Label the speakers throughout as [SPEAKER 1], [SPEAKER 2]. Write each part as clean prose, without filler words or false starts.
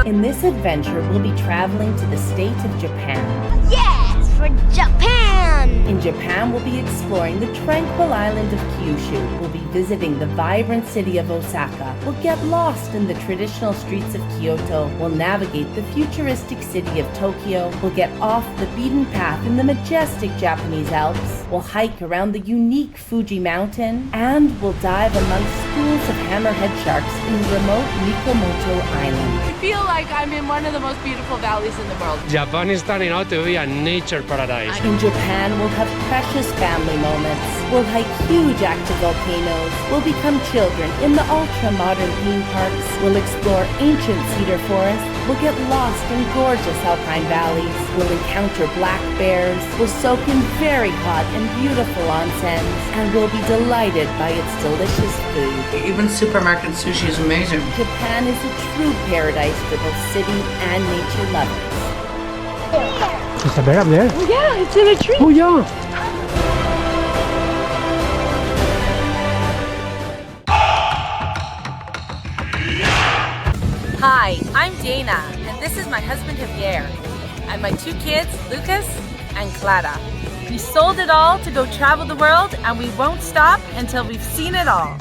[SPEAKER 1] In this adventure, we'll be traveling to the state of Japan.
[SPEAKER 2] Yes, for Japan!
[SPEAKER 1] In Japan, we'll be exploring the tranquil island of Kyushu. We'll be visiting the vibrant city of Osaka. We'll get lost in the traditional streets of Kyoto. We'll navigate the futuristic city of Tokyo. We'll get off the beaten path in the majestic Japanese Alps. We'll hike around the unique Fuji mountain. And we'll dive amongst schools of hammerhead sharks in remote Mikomoto Island.
[SPEAKER 3] I feel like I'm in one of the most beautiful valleys in the world.
[SPEAKER 4] Japan is turning out to be a nature paradise.
[SPEAKER 1] In Japan, we'll have precious family moments. We'll hike huge active volcanoes. We'll become children in the ultra-modern theme parks. We'll explore ancient cedar forests. We'll get lost in gorgeous alpine valleys. We'll encounter black bears. We'll soak in very hot and beautiful onsens. And we'll be delighted by its delicious food.
[SPEAKER 5] Even supermarket sushi is amazing.
[SPEAKER 1] Japan is a true paradise for both city and nature lovers.
[SPEAKER 4] There's a bear up there.
[SPEAKER 3] Oh yeah, it's in a tree.
[SPEAKER 4] Oh yeah.
[SPEAKER 3] Hi, I'm Dana, and this is my husband Javier, and my two kids, Lucas and Clara. We sold it all to go travel the world, and we won't stop until we've seen it all.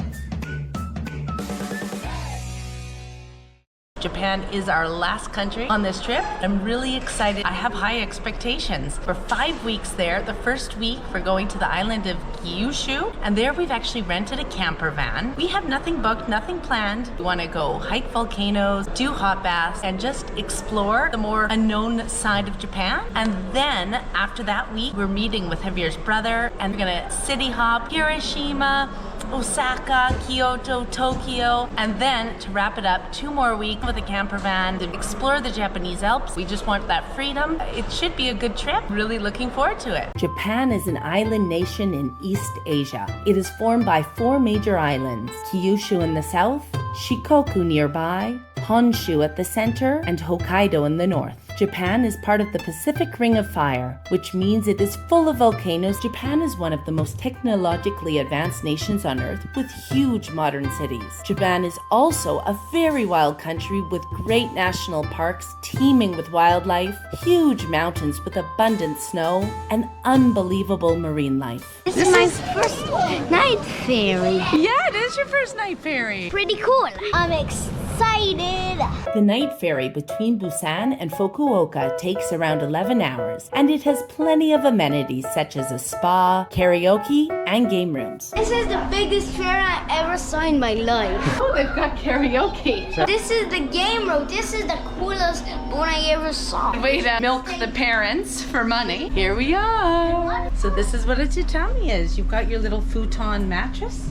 [SPEAKER 3] Japan is our last country on this trip. I'm really excited. I have high expectations. We're 5 weeks there. The first week we're going to the island of Kyushu, and there we've actually rented a camper van. We have nothing booked, nothing planned. We want to go hike volcanoes, do hot baths, and just explore the more unknown side of Japan. And then after that week, we're meeting with Javier's brother, and we're gonna city hop Hiroshima, Osaka, Kyoto, Tokyo, and then to wrap it up, 2 more weeks with a camper van to explore the Japanese Alps. We just want that freedom. It should be a good trip. Really looking forward to it.
[SPEAKER 1] Japan is an island nation in East Asia. It is formed by 4 major islands: Kyushu in the south, Shikoku nearby, Honshu at the center, and Hokkaido in the north. Japan is part of the Pacific Ring of Fire, which means it is full of volcanoes. Japan is one of the most technologically advanced nations on Earth, with huge modern cities. Japan is also a very wild country with great national parks teeming with wildlife, huge mountains with abundant snow, and unbelievable marine life.
[SPEAKER 2] This is my first night ferry.
[SPEAKER 3] Yeah, it is your first night ferry.
[SPEAKER 2] Pretty cool. I'm excited.
[SPEAKER 1] The night ferry between Busan and Fukuoka takes around 11 hours, and it has plenty of amenities such as a spa, karaoke, and game rooms.
[SPEAKER 2] This is the biggest ferry I ever saw in my life.
[SPEAKER 3] Oh, they've got karaoke.
[SPEAKER 2] This is the game room. This is the coolest boat I ever saw.
[SPEAKER 3] Way to milk the parents for money. Here we are. So this is what a tatami is. You've got your little futon mattress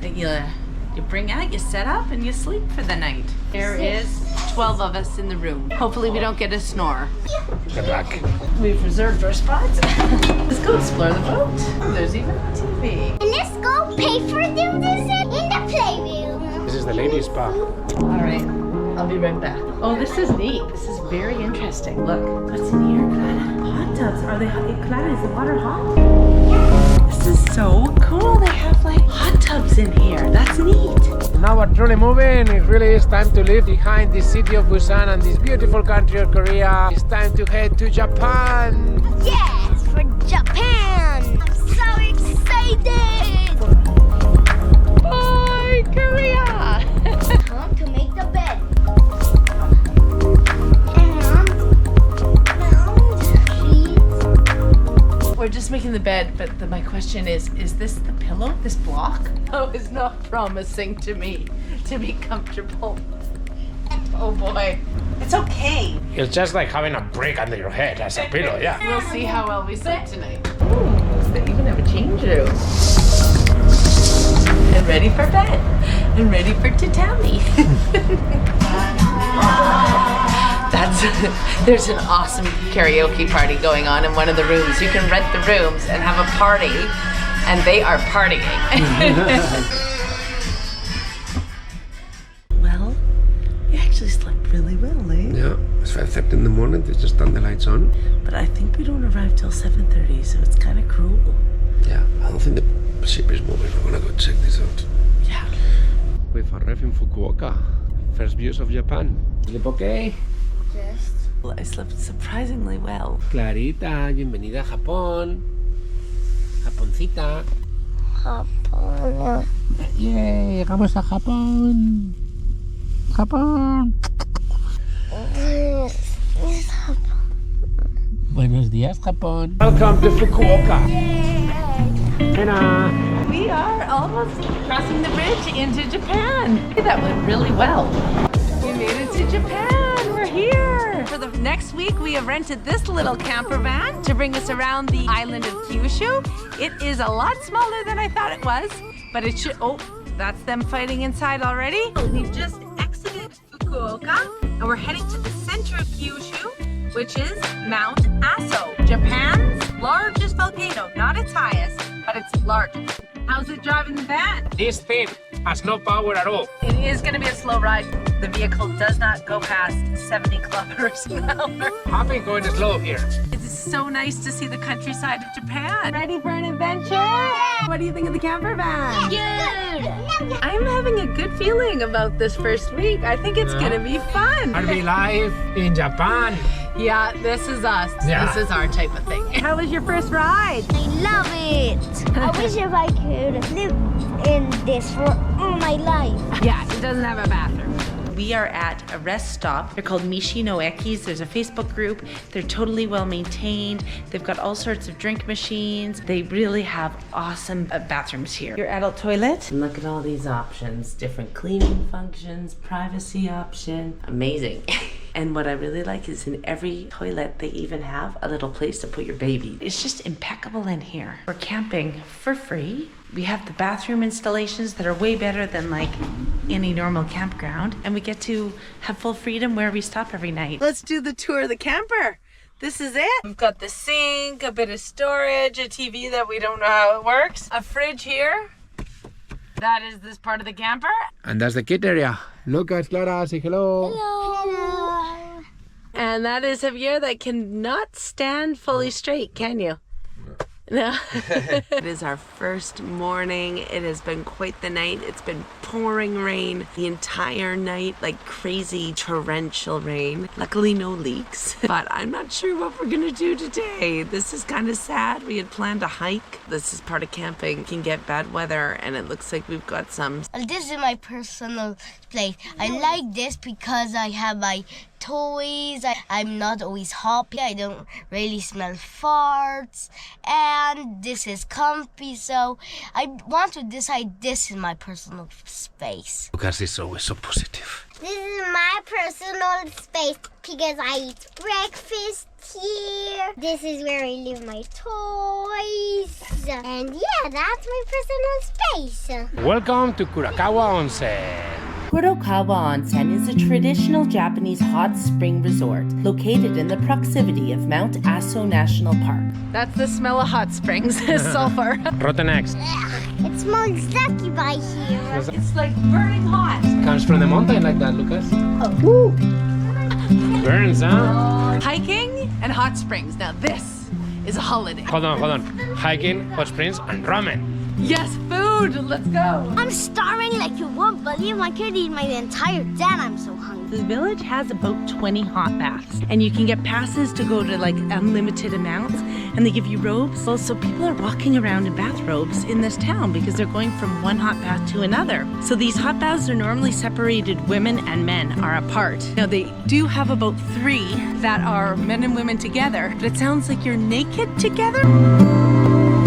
[SPEAKER 3] that you bring out, you set up, and you sleep for the night. There is 12 of us in the room. Hopefully we don't get a snore.
[SPEAKER 4] Good luck.
[SPEAKER 3] We've reserved our spots. Let's go explore the boat. There's even a TV.
[SPEAKER 2] And let's go pay for them in the playroom.
[SPEAKER 4] This is the ladies' spa.
[SPEAKER 3] All right, I'll be right back. Oh, this is neat. This is very interesting. Look, what's in here, Clara? Hot tubs. Are they hot? Clara, is the water hot? This is so cool. They have like hot tubs in here. That's neat.
[SPEAKER 4] Now we're truly moving. It really is time to leave behind the city of Busan and this beautiful country of Korea. It's time to head to Japan.
[SPEAKER 2] Yes, for Japan. I'm so excited.
[SPEAKER 3] Bye, Korea.
[SPEAKER 2] Time to make the bed.
[SPEAKER 3] We're just making the bed, but my question is this the pillow, this block? Oh, it's not promising to me to be comfortable. Oh boy. It's okay.
[SPEAKER 4] It's just like having a brick under your head as a pillow, yeah.
[SPEAKER 3] We'll see how well we sleep tonight. Ooh, they even have a change room. And ready for bed. And ready for tatami. There's an awesome karaoke party going on in one of the rooms. You can rent the rooms and have a party, and they are partying. Well, we actually slept really well, eh?
[SPEAKER 4] Yeah, it's 5:30 in the morning. They just turned the lights on.
[SPEAKER 3] But I think we don't arrive till 7:30, so it's kind of cruel.
[SPEAKER 4] Yeah, I don't think the ship is moving. We're gonna go check this out.
[SPEAKER 3] Yeah.
[SPEAKER 4] We've arrived in Fukuoka. First views of Japan. Sleep okay?
[SPEAKER 2] Yes.
[SPEAKER 3] I slept surprisingly well.
[SPEAKER 4] Clarita, bienvenida a Japón. Japoncita.
[SPEAKER 2] Japón.
[SPEAKER 4] Yay, llegamos a Japón. Japón. Buenos días, Japón. Welcome to Fukuoka. Hannah.
[SPEAKER 3] We are almost crossing the bridge into Japan. That went really well. We made it to Japan. We're here. For the next week, we have rented this little camper van to bring us around the island of Kyushu. It is a lot smaller than I thought it was, but it should. Oh, that's them fighting inside already. We've just exited Fukuoka, and we're heading to the center of Kyushu, which is Mount Aso, Japan's largest volcano. Not its highest, but its largest. How's it driving the van?
[SPEAKER 4] This thing has no power at all.
[SPEAKER 3] It is going to be a slow ride. The vehicle does not go past 70 kilometers an hour.
[SPEAKER 4] I've been going slow here.
[SPEAKER 3] It's so nice to see the countryside of Japan. Ready for an adventure? What do you think of the camper van?
[SPEAKER 2] Good.
[SPEAKER 3] I'm having a good feeling about this first week. I think it's going to be fun.
[SPEAKER 4] RV life in Japan.
[SPEAKER 3] Yeah, this is us.
[SPEAKER 4] Yeah.
[SPEAKER 3] This is our type of thing. How was your first ride?
[SPEAKER 2] I love it. I wish if I could live in this for all my life.
[SPEAKER 3] Yeah, it doesn't have a bathroom. We are at a rest stop. They're called Mishi no Ekis. There's a Facebook group. They're totally well maintained. They've got all sorts of drink machines. They really have awesome bathrooms here. Your adult toilet. And look at all these options. Different cleaning functions, privacy option. Amazing. And what I really like is in every toilet, they even have a little place to put your baby. It's just impeccable in here. We're camping for free. We have the bathroom installations that are way better than like any normal campground. And we get to have full freedom where we stop every night. Let's do the tour of the camper. This is it. We've got the sink, a bit of storage, a TV that we don't know how it works, a fridge here. That is this part of the camper.
[SPEAKER 4] And that's the kid area. Lucas, Clara, say hello.
[SPEAKER 2] Hello.
[SPEAKER 3] And that is Javier that cannot stand fully straight, can you? No. It is our first morning. It has been quite the night. It's been pouring rain the entire night, like crazy torrential rain. Luckily no leaks, but I'm not sure what we're gonna do today. This is kind of sad. We had planned a hike. This is part of camping. You can get bad weather and it looks like we've got some.
[SPEAKER 2] This is my personal place. I like this because I have my toys. I'm not always happy. I don't really smell farts. And this is comfy, so I want to decide this is my personal space.
[SPEAKER 4] Lucas is always so positive.
[SPEAKER 2] This is my personal space because I eat breakfast here. This is where I leave my toys. And yeah, that's my personal space.
[SPEAKER 4] Welcome to Kurokawa Onsen.
[SPEAKER 1] Kurokawa Onsen is a traditional Japanese hot spring resort located in the proximity of Mount Aso National Park.
[SPEAKER 3] That's the smell of hot springs, sulfur.
[SPEAKER 4] Rotten eggs.
[SPEAKER 2] It smells sucky by here.
[SPEAKER 3] It's like burning hot.
[SPEAKER 4] Comes from the mountain like that, Lucas.
[SPEAKER 2] Oh.
[SPEAKER 4] Burns, huh?
[SPEAKER 3] Hiking and hot springs. Now this is a holiday.
[SPEAKER 4] Hold on. Hiking, hot springs, and ramen.
[SPEAKER 3] Yes, food. Let's go.
[SPEAKER 2] I'm starving like you won't believe. I could eat my entire day. I'm so hungry.
[SPEAKER 3] The village has about 20 hot baths, and you can get passes to go to like unlimited amounts, and they give you robes. So people are walking around in bathrobes in this town because they're going from one hot bath to another. So these hot baths are normally separated. Women and men are apart. Now they do have about 3 that are men and women together, but it sounds like you're naked together.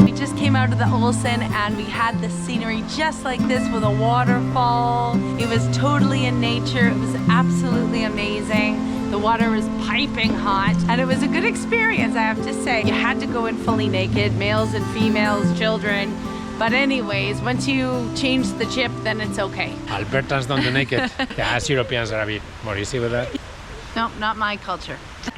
[SPEAKER 3] We just came out of the Olsen and we had the scenery just like this with a waterfall. It was totally in nature. It was absolutely amazing. The water was piping hot and it was a good experience, I have to say. You had to go in fully naked, males and females, children. But anyways, once you change the chip, then it's okay.
[SPEAKER 4] Albertans don't do naked. Yeah, us Europeans are a bit more easy with that.
[SPEAKER 3] Nope, not my culture.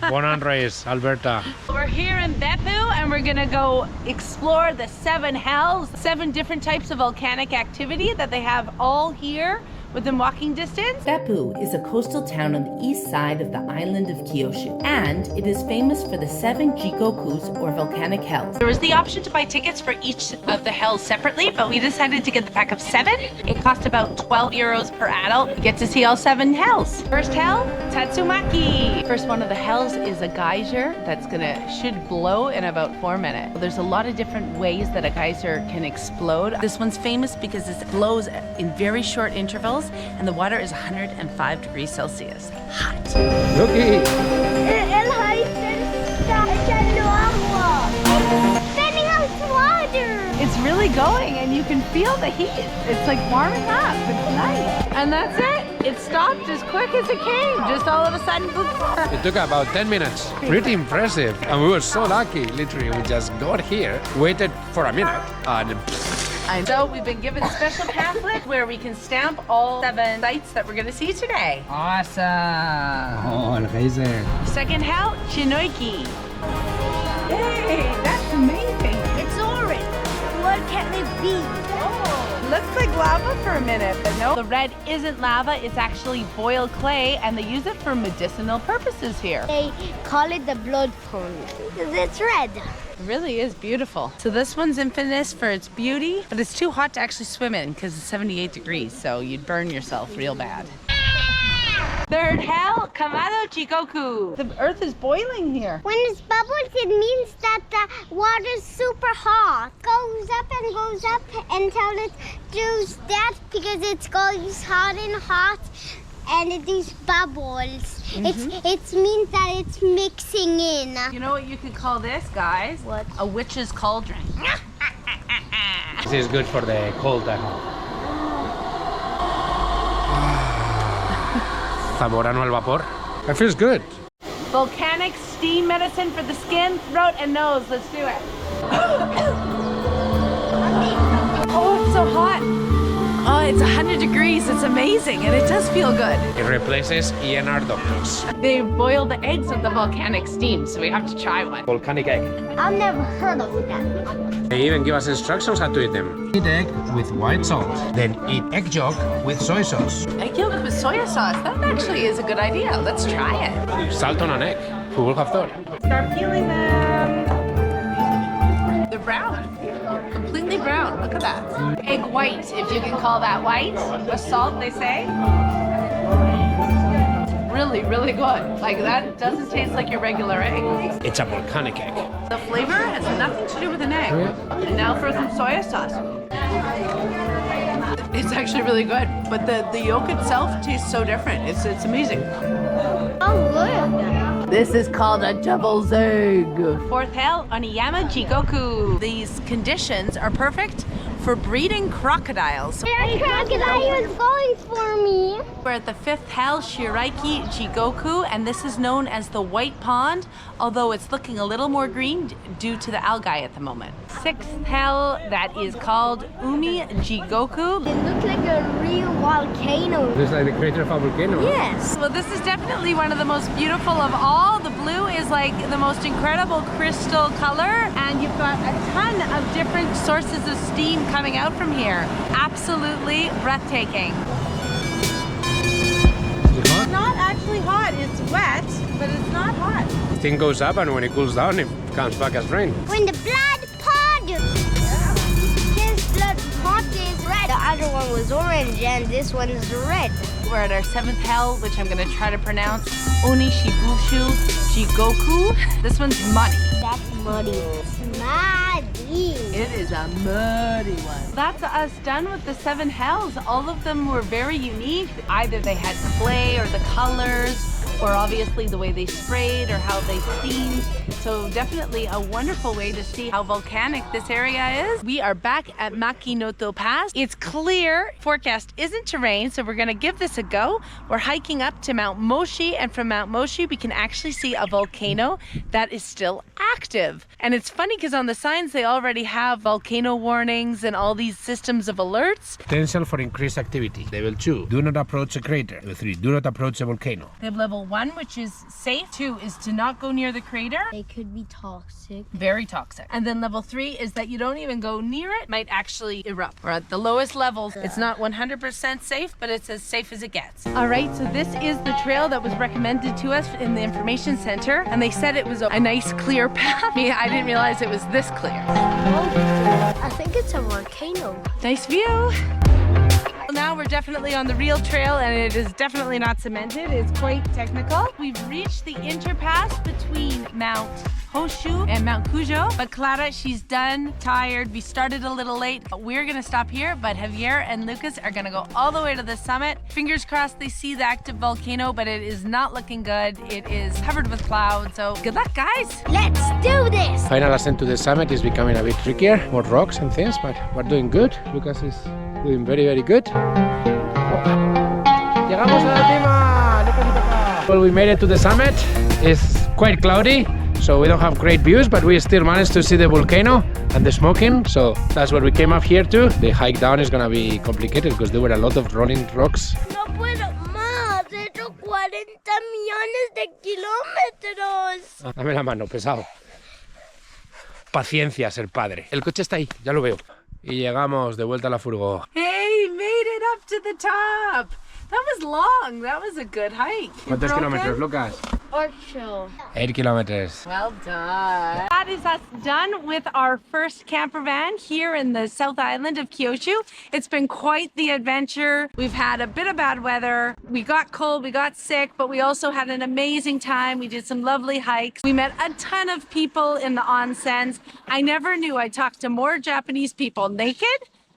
[SPEAKER 4] Born and raised, Alberta.
[SPEAKER 3] We're here in Beppu and we're gonna go explore the 7 hells, 7 different types of volcanic activity that they have all here within walking distance.
[SPEAKER 1] Beppu is a coastal town on the east side of the island of Kyushu, and it is famous for the 7 Jikokus, or volcanic hells.
[SPEAKER 3] There was the option to buy tickets for each of the hells separately, but we decided to get the pack of 7. It cost about 12 euros per adult. You get to see all 7 hells. First hell, Tatsumaki. First one of the hells is a geyser that's should blow in about 4 minutes. There's a lot of different ways that a geyser can explode. This one's famous because it blows in very short intervals, and the water is 105 degrees Celsius. Hot.
[SPEAKER 4] Looky!
[SPEAKER 2] El
[SPEAKER 3] It's really going, and you can feel the heat. It's like warming up. It's nice. And that's it. It stopped as quick as it came. Just all of a sudden, boom.
[SPEAKER 4] It took about 10 minutes. Pretty impressive. And we were so lucky, literally. We just got here, waited for a minute, and
[SPEAKER 3] So we've been given a special pamphlet where we can stamp all 7 sites that we're going to see today.
[SPEAKER 6] Awesome. Oh, el geyser.
[SPEAKER 3] Second hell, Chinoiki. Hey, that's amazing.
[SPEAKER 2] It's orange. What can it be?
[SPEAKER 3] Looks like lava for a minute, but no. The red isn't lava, it's actually boiled clay, and they use it for medicinal purposes here.
[SPEAKER 2] They call it the blood pond because it's red.
[SPEAKER 3] It really is beautiful. So this one's infamous for its beauty, but it's too hot to actually swim in because it's 78 degrees, so you'd burn yourself real bad. Third hell, Kamado Chikoku. The earth is boiling here.
[SPEAKER 2] When it's bubbles, it means that the water's super hot. Goes up until it does that because it goes hot and hot and it does bubbles. It means that it's mixing in.
[SPEAKER 3] You know what you could call this, guys?
[SPEAKER 2] What?
[SPEAKER 3] A witch's cauldron.
[SPEAKER 4] this is good for the cold time. Zamorano al vapor. It feels good.
[SPEAKER 3] Volcanic steam medicine for the skin, throat, and nose. Let's do it. Oh, it's so hot. Oh, it's 100 degrees. It's amazing, and it does feel good.
[SPEAKER 4] It replaces ENR doctors.
[SPEAKER 3] They boil the eggs with the volcanic steam, so we have to try one.
[SPEAKER 4] Volcanic egg.
[SPEAKER 2] I've never heard of that.
[SPEAKER 4] They even give us instructions how to eat them. Eat egg with white salt. Then eat egg yolk with soy sauce.
[SPEAKER 3] Egg yolk with soy sauce. That actually is a good idea. Let's try it.
[SPEAKER 4] Salt on an egg. Who would have thought?
[SPEAKER 3] Start peeling them. They're brown. Completely brown. Look at that. Egg white, if you can call that white. With salt, they say. Really, really good. Like, that doesn't taste like your regular egg.
[SPEAKER 4] It's a volcanic egg.
[SPEAKER 3] The flavor has nothing to do with an egg. And now for some soy sauce. It's actually really good, but the yolk itself tastes so different. It's amazing.
[SPEAKER 2] Oh, good.
[SPEAKER 3] This is called a devil's egg. Fourth hell, Oniyama Jikoku. These conditions are perfect for breeding crocodiles.
[SPEAKER 2] There's crocodiles going for me.
[SPEAKER 3] We're at the fifth hell, Shiraiki Jigoku, and this is known as the White Pond, although it's looking a little more green due to the algae at the moment. Sixth hell, that is called Umi Jigoku.
[SPEAKER 2] It looks like a real volcano.
[SPEAKER 4] This is like the crater of a volcano.
[SPEAKER 2] Yes.
[SPEAKER 3] Well, this is definitely one of the most beautiful of all. The blue is like the most incredible crystal color, and you've got a ton of different sources of steam coming out from here. Absolutely breathtaking. It's not actually hot, it's wet, but it's not hot.
[SPEAKER 4] The thing goes up, and when it cools down, it comes back as rain.
[SPEAKER 2] When the blood pond. This blood pond is red. The other one was orange, and this one is red.
[SPEAKER 3] We're at our seventh hell, which I'm gonna try to pronounce Onishibushu Jigoku. This one's muddy.
[SPEAKER 2] That's muddy. It's muddy.
[SPEAKER 3] It is a muddy one. That's us done with the 7 hells. All of them were very unique. Either they had clay or the colors, or obviously the way they sprayed or how they steamed. So definitely a wonderful way to see how volcanic this area is. We are back at Makinoto Pass. It's clear, forecast isn't to rain, so we're gonna give this a go. We're hiking up to Mount Moshi, and from Mount Moshi we can actually see a volcano that is still active. And it's funny because on the signs they already have volcano warnings and all these systems of alerts.
[SPEAKER 4] Potential for increased activity. Level 2, do not approach a crater. Level 3, do not approach a volcano.
[SPEAKER 3] They have level 1, which is safe. 2 is to not go near the crater.
[SPEAKER 2] They could be toxic.
[SPEAKER 3] Very toxic. And then level 3 is that you don't even go near it. It might actually erupt. We're at the lowest levels. It's not 100% safe, but it's as safe as it gets. All right, so this is the trail that was recommended to us in the information center, and they said it was a nice clear path. I mean, I didn't realize it was this clear.
[SPEAKER 2] I think it's a volcano.
[SPEAKER 3] Nice view. Now we're definitely on the real trail, and it is definitely not cemented. It's quite technical. We've reached the interpass between Mount Hoshu and Mount Kujo, but Clara, she's done, tired. We started a little late. We're gonna stop here, but Javier and Lucas are gonna go all the way to the summit. Fingers crossed they see the active volcano, but it is not looking good. It is covered with clouds, so good luck, guys.
[SPEAKER 2] Let's do this!
[SPEAKER 4] Final ascent to the summit is becoming a bit trickier, more rocks and things, but we're doing good. Lucas is doing very, very good. Llegamos a la cima! Lucas y papá. Well, we made it to the summit. It's quite cloudy, so we don't have great views, but we still managed to see the volcano and the smoking, so that's what we came up here to. The hike down is gonna be complicated because there were a lot of rolling rocks.
[SPEAKER 2] No puedo más, he hecho 40 millones de kilómetros.
[SPEAKER 4] Dame la mano, pesado. Paciencia, ser padre. El coche está ahí, ya lo veo. Y llegamos de vuelta a la furgo.
[SPEAKER 3] Hey, made it up to the top. That was long. That was a good hike.
[SPEAKER 4] ¿Cuántos kilómetros, Lucas?
[SPEAKER 2] 8.
[SPEAKER 4] 8 kilometers.
[SPEAKER 3] Well done. That is us done with our first camper van here in the South Island of Kyushu. It's been quite the adventure. We've had a bit of bad weather. We got cold, we got sick, but we also had an amazing time. We did some lovely hikes. We met a ton of people in the onsens. I never knew I talked to more Japanese people naked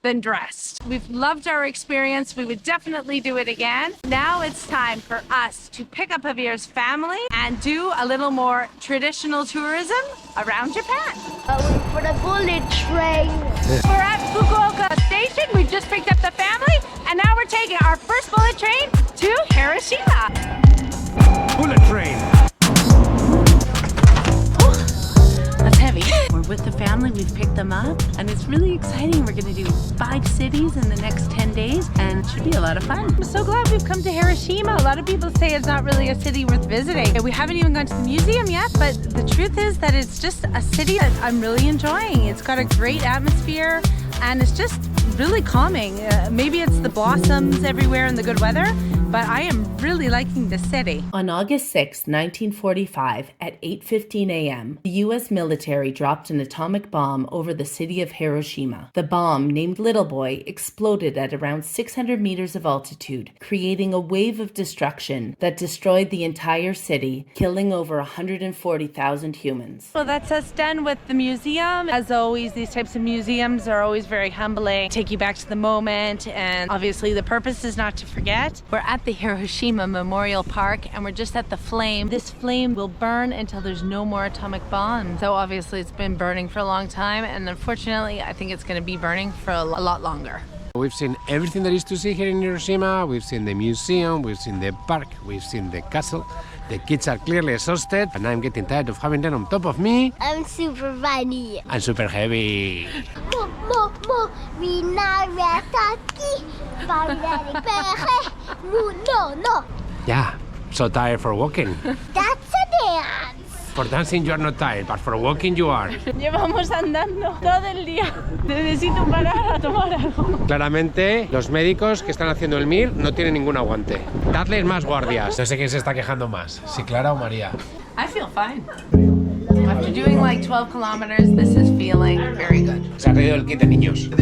[SPEAKER 3] than dressed. We've loved our experience. We would definitely do it again. Now it's time for us to pick up Javier's family and do a little more traditional tourism around Japan.
[SPEAKER 2] For the bullet train.
[SPEAKER 3] We're at Fukuoka station. We just picked up the family, and now we're taking our first bullet train to Hiroshima.
[SPEAKER 4] Bullet train.
[SPEAKER 3] That's heavy. We're with the family, we've picked them up, and it's really exciting. We're gonna do 5 cities in the next 10 days, and it should be a lot of fun. I'm so glad we've come to Hiroshima. A lot of people say it's not really a city worth visiting. We haven't even gone to the museum yet, but the truth is that it's just a city that I'm really enjoying. It's got a great atmosphere, and it's just really calming. Maybe it's the blossoms everywhere and the good weather, but I am really liking the city.
[SPEAKER 1] On August 6, 1945, at 8:15 a.m., the U.S. military dropped an atomic bomb over the city of Hiroshima. The bomb, named Little Boy, exploded at around 600 meters of altitude, creating a wave of destruction that destroyed the entire city, killing over 140,000 humans.
[SPEAKER 3] Well, that's us done with the museum. As always, these types of museums are always very humbling, take you back to the moment, and obviously the purpose is not to forget. We're at the Hiroshima Memorial Park, and we're just at the flame. This flame will burn until there's no more atomic bombs. So obviously it's been burning for a long time, and unfortunately I think it's going to be burning for a lot longer.
[SPEAKER 4] We've seen everything there is to see here in Hiroshima. We've seen the museum, we've seen the park, we've seen the castle. The kids are clearly exhausted, and I'm getting tired of having them on top of me.
[SPEAKER 2] I'm super funny.
[SPEAKER 4] And super heavy. Yeah, so tired for walking.
[SPEAKER 2] That's a dance.
[SPEAKER 4] For dancing you are not tired, but for walking you are.
[SPEAKER 3] Llevamos andando todo el día. Necesito parar a tomar algo.
[SPEAKER 4] Claramente, los médicos que están haciendo el MIR no tienen ningún aguante. Dadles más guardias. No sé quién se está quejando más, si Clara o María.
[SPEAKER 3] I feel fine. After doing like 12 kilometers, this is feeling very good.
[SPEAKER 4] Se ha traído el kit de niños. Y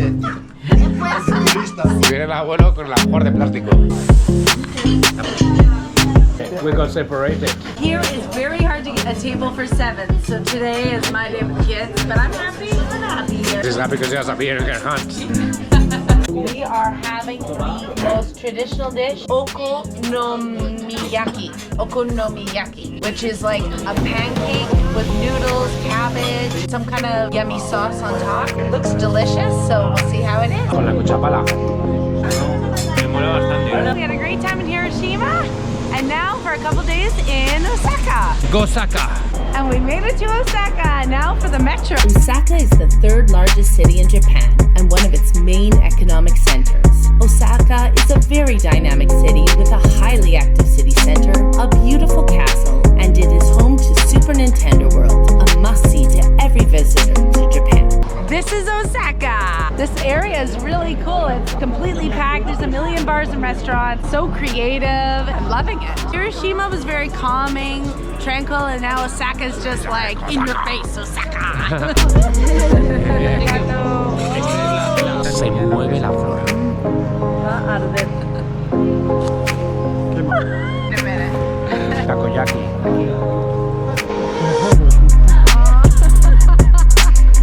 [SPEAKER 4] viene el abuelo con la mejor de plástico. We got separated.
[SPEAKER 3] Here is very hard to get a table for 7, so today is my day with the kids, but I'm happy we're not here.
[SPEAKER 4] This is happy because he has a beer in her hands.
[SPEAKER 3] We are having the most traditional dish, okonomiyaki, which is like a pancake with noodles, cabbage, some kind of yummy sauce on top. It looks delicious, so we'll see how it is.
[SPEAKER 4] Con la cuchapala. Me mola bastante.
[SPEAKER 3] We had a great time in Hiroshima, and now for a couple days in Osaka.
[SPEAKER 4] Osaka.
[SPEAKER 3] And we made it to Osaka, now for the metro.
[SPEAKER 1] Osaka is the 3rd largest city in Japan and one of its main economic centers. Osaka is a very dynamic city with a highly active city center, a beautiful castle, and it is home to Super Nintendo World, a
[SPEAKER 3] bars and restaurants. So creative. I'm loving it. Hiroshima was very calming, tranquil, and now Osaka is just like in your face. Osaka.
[SPEAKER 4] Se mueve la flor. Takoyaki.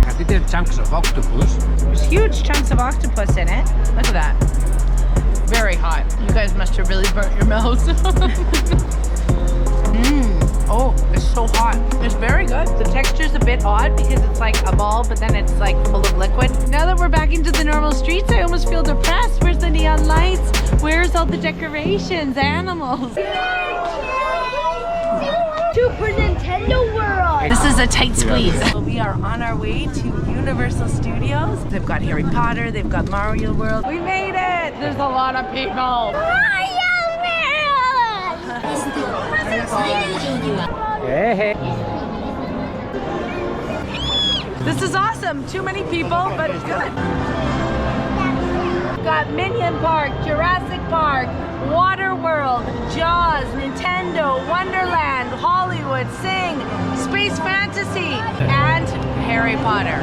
[SPEAKER 4] I think there are chunks of octopus.
[SPEAKER 3] There's huge chunks of octopus in it. Look at that. Very hot. You guys must have really burnt your mouths. Oh, it's so hot. It's very good. The texture's a bit odd because it's like a ball, but then it's like full of liquid. Now that we're back into the normal streets, I almost feel depressed. Where's the neon lights? Where's all the decorations, animals?
[SPEAKER 2] Super Nintendo World.
[SPEAKER 3] This is a tight squeeze. We are on our way to Universal Studios. They've got Harry Potter, they've got Mario World. We made it! There's a lot of people.
[SPEAKER 4] Hey.
[SPEAKER 3] This is awesome. Too many people, but it's good. We've got Minion Park, Jurassic Park, Water World, Jaws, Nintendo, Wonderland, Hollywood, Sing, Space Fantasy, and Harry Potter.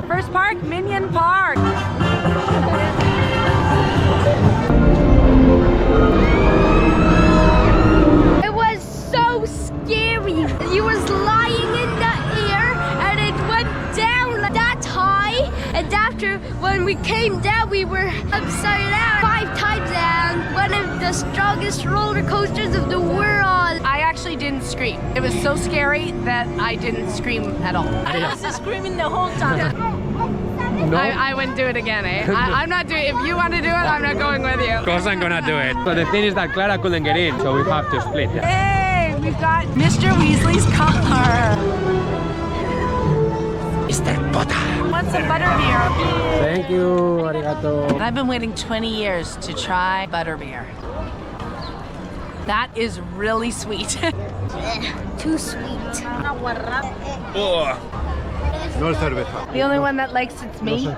[SPEAKER 3] First park, Minion Park.
[SPEAKER 2] It was so scary. You was lying in the air and it went down that high. And after, when we came down, we were upside down 5 times and one of the strongest roller coasters of the world.
[SPEAKER 3] I actually didn't scream. It was so scary that I didn't scream at all. I was screaming the whole time.
[SPEAKER 4] No?
[SPEAKER 3] I wouldn't do it again, eh? I'm not doing it. If you want to do it, I'm not going with you.
[SPEAKER 4] Of course I'm gonna do it. But the thing is that Clara couldn't get in, so we have to split.
[SPEAKER 3] Hey, we've got Mr. Weasley's car.
[SPEAKER 4] Mr. Potter.
[SPEAKER 3] Want some butterbeer?
[SPEAKER 4] Thank you, arigato.
[SPEAKER 3] I've been waiting 20 years to try butterbeer. That is really sweet.
[SPEAKER 2] Too sweet.
[SPEAKER 4] No cerveza.
[SPEAKER 3] The only one that likes it's me.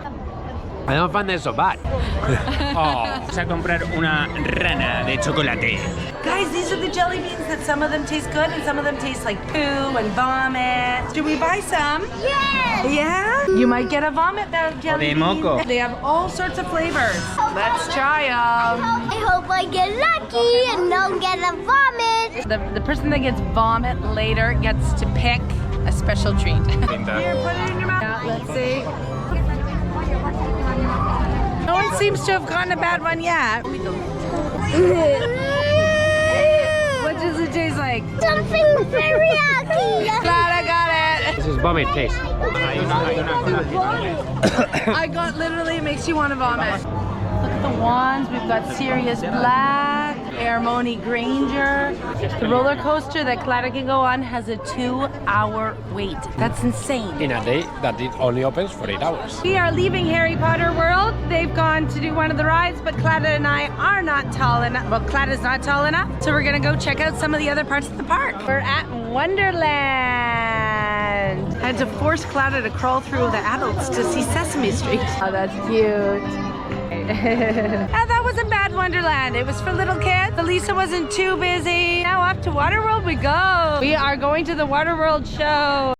[SPEAKER 4] I don't find this so bad.
[SPEAKER 6] Vamos a comprar una rana de chocolate.
[SPEAKER 3] Guys, these are the jelly beans that some of them taste good and some of them taste like poo and vomit. Should we buy some?
[SPEAKER 2] Yes!
[SPEAKER 3] Yeah? You might get a vomit jelly
[SPEAKER 6] De
[SPEAKER 3] bean.
[SPEAKER 6] moco.
[SPEAKER 3] They have all sorts of flavors. Let's try them.
[SPEAKER 2] I hope I get lucky and don't get a vomit.
[SPEAKER 3] The person that gets vomit later gets to pick a special treat. Here, put it in your mouth. Yeah, let's see. No one seems to have gotten a bad one yet. What does it taste like?
[SPEAKER 2] Something very yucky.
[SPEAKER 3] Glad I got it.
[SPEAKER 4] This is vomit taste.
[SPEAKER 3] I got literally, it makes you want to vomit. Look at the wands. We've got Sirius Black, Airmoni Granger. The roller coaster that Clara can go on has a 2-hour wait. That's insane.
[SPEAKER 4] In a day that it only opens for 8 hours.
[SPEAKER 3] We are leaving Harry Potter World. They've gone to do one of the rides, but Clara and I are not tall enough. Well, Clara's not tall enough, so we're gonna go check out some of the other parts of the park. We're at Wonderland. I had to force Clara to crawl through the adults to see Sesame Street. Oh, that's cute. Oh, that wasn't bad Wonderland. It was for little kids. Elisa wasn't too busy. Now off to Waterworld we go. We are going to the Waterworld show.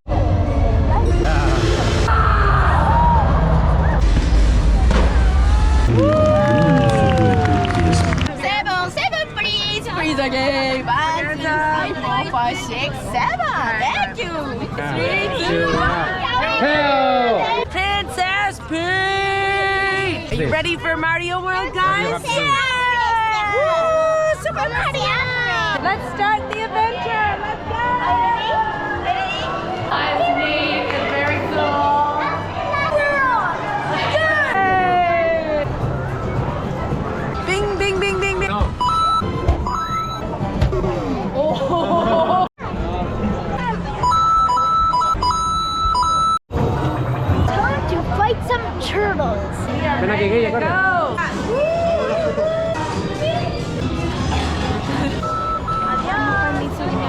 [SPEAKER 2] Seven, please.
[SPEAKER 3] Freeze again. 1, 2, 3, 4, 5, 6, 7. Thank you. 3, 2, 1.
[SPEAKER 4] Hell!
[SPEAKER 3] Princess Peach. Are you ready for Mario World, guys?
[SPEAKER 2] Yeah.
[SPEAKER 3] Woo, Super Mario. Let's start the adventure. Let's go. That's neat. It's very cool. Yay. Bing, bing, bing, bing, bing.
[SPEAKER 4] No.
[SPEAKER 3] Oh.
[SPEAKER 2] Time to fight some turtles.
[SPEAKER 4] Ven aquí, Guille, corre.
[SPEAKER 3] Go.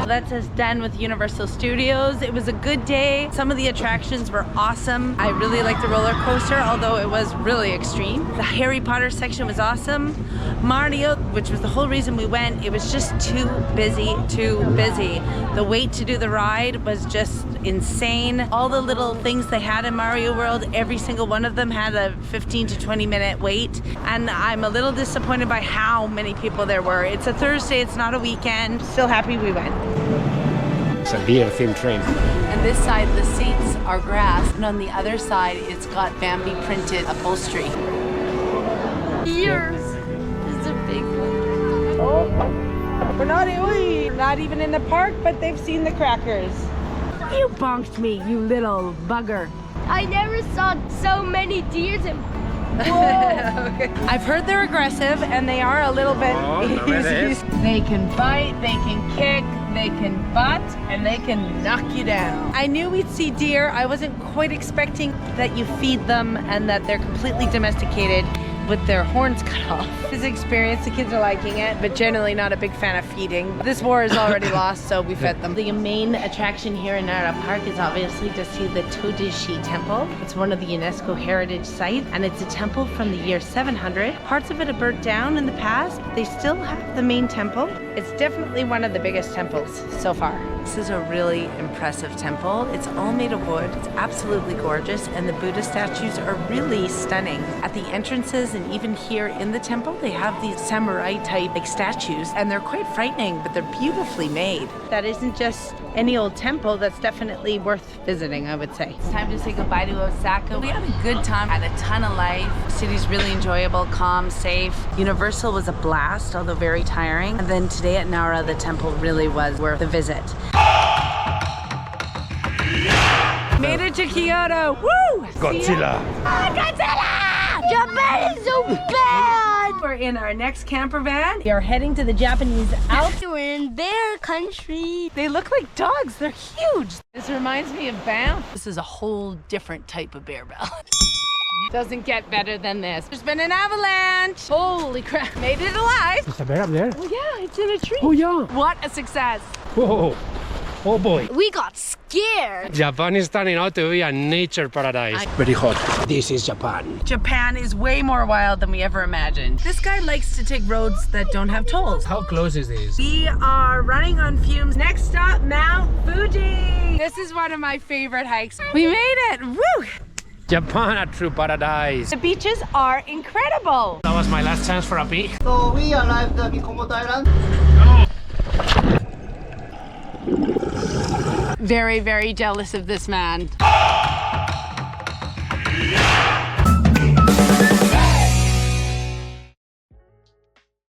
[SPEAKER 3] Let's process done with Universal Studios. It was a good day. Some of the attractions were awesome. I really liked the roller coaster, although it was really extreme. The Harry Potter section was awesome. Mario, which was the whole reason we went, it was just too busy, too busy. The wait to do the ride was just insane. All the little things they had in Mario World, every single one of them had a 15 to 20 minute wait. And I'm a little disappointed by how many people there were. It's a Thursday, it's not a weekend. Still happy we went.
[SPEAKER 4] It's a deer themed train.
[SPEAKER 3] And this side, the seats are grass, and on the other side, it's got Bambi printed upholstery. Ears! This is a big one. Oh, we're not even in the park, but they've seen the crackers. You bonked me, you little bugger.
[SPEAKER 2] I never saw so many deers in.
[SPEAKER 3] Okay. I've heard they're aggressive, and they are a little bit. They can bite, they can kick, they can butt, and they can knock you down. I knew we'd see deer. I wasn't quite expecting that you feed them and that they're completely domesticated with their horns cut off. This experience, the kids are liking it, but generally not a big fan of feeding. This war is already lost, so we fed them. The main attraction here in Nara Park is obviously to see the Tojishi Temple. It's one of the UNESCO heritage sites, and it's a temple from the year 700. Parts of it are burnt down in the past, but they still have the main temple. It's definitely one of the biggest temples so far. This is a really impressive temple. It's all made of wood. It's absolutely gorgeous, and the Buddha statues are really stunning. At the entrances and even here in the temple, they have these samurai type statues, and they're quite frightening, but they're beautifully made. That isn't just any old temple. That's definitely worth visiting, I would say. It's time to say goodbye to Osaka. We had a good time, had a ton of life. The city's really enjoyable, calm, safe. Universal was a blast, although very tiring. And then today at Nara, the temple really was worth the visit. Made it to Kyoto. Woo!
[SPEAKER 4] Godzilla.
[SPEAKER 2] Godzilla! Japan is so bad!
[SPEAKER 3] We're in our next camper van. We are heading to the Japanese Alps.
[SPEAKER 2] We're in bear country.
[SPEAKER 3] They look like dogs. They're huge. This reminds me of Banff. This is a whole different type of bear bell. Doesn't get better than this. There's been an avalanche. Holy crap. Made it alive.
[SPEAKER 4] There's a bear up there.
[SPEAKER 3] Oh yeah, it's in a tree.
[SPEAKER 4] Oh yeah.
[SPEAKER 3] What a success.
[SPEAKER 4] Whoa. Oh boy.
[SPEAKER 2] We got scared.
[SPEAKER 4] Japan is turning out to be a nature paradise. Very hot. This is Japan.
[SPEAKER 3] Japan is way more wild than we ever imagined. This guy likes to take roads that don't have tolls.
[SPEAKER 4] How close is this?
[SPEAKER 3] We are running on fumes. Next stop, Mount Fuji. This is one of my favorite hikes. We made it. Woo!
[SPEAKER 4] Japan, a true paradise.
[SPEAKER 3] The beaches are incredible.
[SPEAKER 4] That was my last chance for a pee.
[SPEAKER 7] So we arrived at Mikomoto Island.
[SPEAKER 3] Very, very jealous of this man.